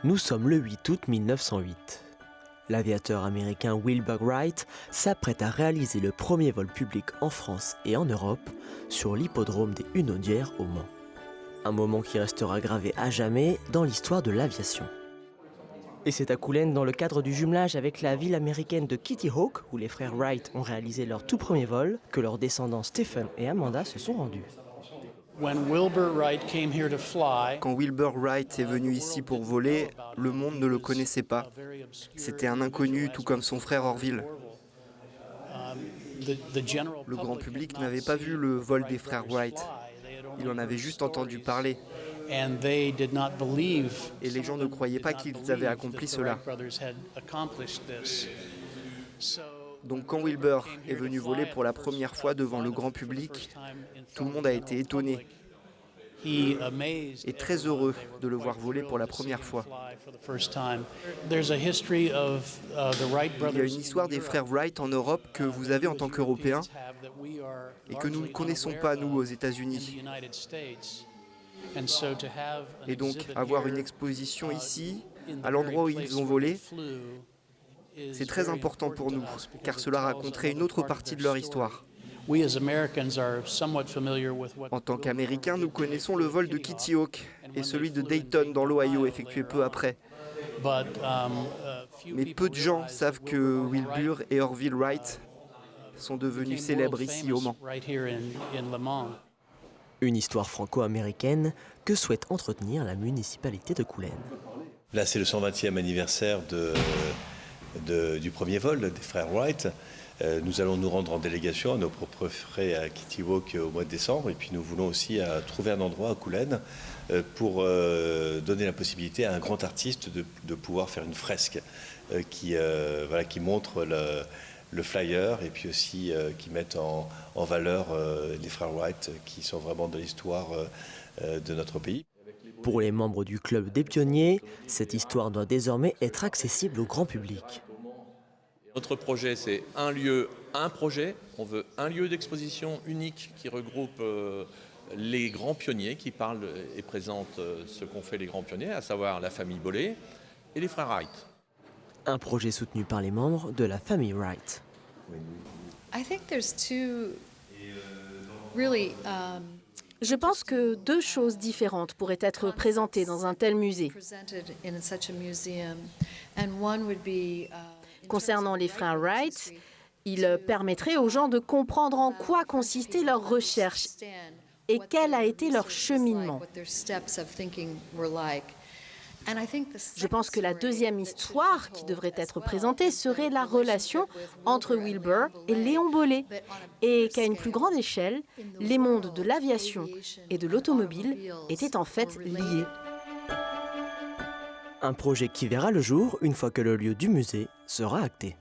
Nous sommes le 8 août 1908. L'aviateur américain Wilbur Wright s'apprête à réaliser le premier vol public en France et en Europe sur l'hippodrome des Hunaudières au Mans. Un moment qui restera gravé à jamais dans l'histoire de l'aviation. Et c'est à Coulennes, dans le cadre du jumelage avec la ville américaine de Kitty Hawk, où les frères Wright ont réalisé leur tout premier vol, que leurs descendants Stephen et Amanda se sont rendus. Quand Wilbur Wright est venu ici pour voler, le monde ne le connaissait pas. C'était un inconnu, tout comme son frère Orville. Le grand public n'avait pas vu le vol des frères Wright. Il en avait juste entendu parler. Et les gens ne croyaient pas qu'ils avaient accompli cela. Donc quand Wilbur est venu voler pour la première fois devant le grand public, tout le monde a été étonné et très heureux de le voir voler pour la première fois. Il y a une histoire des frères Wright en Europe que vous avez en tant qu'Européens et que nous ne connaissons pas, nous, aux États-Unis. Et donc, avoir une exposition ici, à l'endroit où ils ont volé, c'est très important pour nous, car cela raconterait une autre partie de leur histoire. En tant qu'Américains, nous connaissons le vol de Kitty Hawk et celui de Dayton dans l'Ohio, effectué peu après. Mais peu de gens savent que Wilbur et Orville Wright sont devenus célèbres ici au Mans. Une histoire franco-américaine que souhaite entretenir la municipalité de Coulennes. Là, c'est le 120e anniversaire du premier vol des frères Wright. Nous allons nous rendre en délégation à nos propres frais à Kitty Hawk au mois de décembre. Et puis nous voulons aussi trouver un endroit à Coulennes pour donner la possibilité à un grand artiste de pouvoir faire une fresque qui montre le flyer et puis aussi qui mette en valeur les frères Wright qui sont vraiment de l'histoire de notre pays. Pour les membres du club des pionniers, cette histoire doit désormais être accessible au grand public. Notre projet, c'est un lieu, un projet. On veut un lieu d'exposition unique qui regroupe les grands pionniers, qui parlent et présentent ce qu'ont fait les grands pionniers, à savoir la famille Bollé et les frères Wright. Un projet soutenu par les membres de la famille Wright. Je pense que deux choses différentes pourraient être présentées dans un tel musée. Concernant les frères Wright, il permettrait aux gens de comprendre en quoi consistait leur recherche et quel a été leur cheminement. Je pense que la deuxième histoire qui devrait être présentée serait la relation entre Wilbur et Léon Bollé, et qu'à une plus grande échelle, les mondes de l'aviation et de l'automobile étaient en fait liés. Un projet qui verra le jour une fois que le lieu du musée sera acté.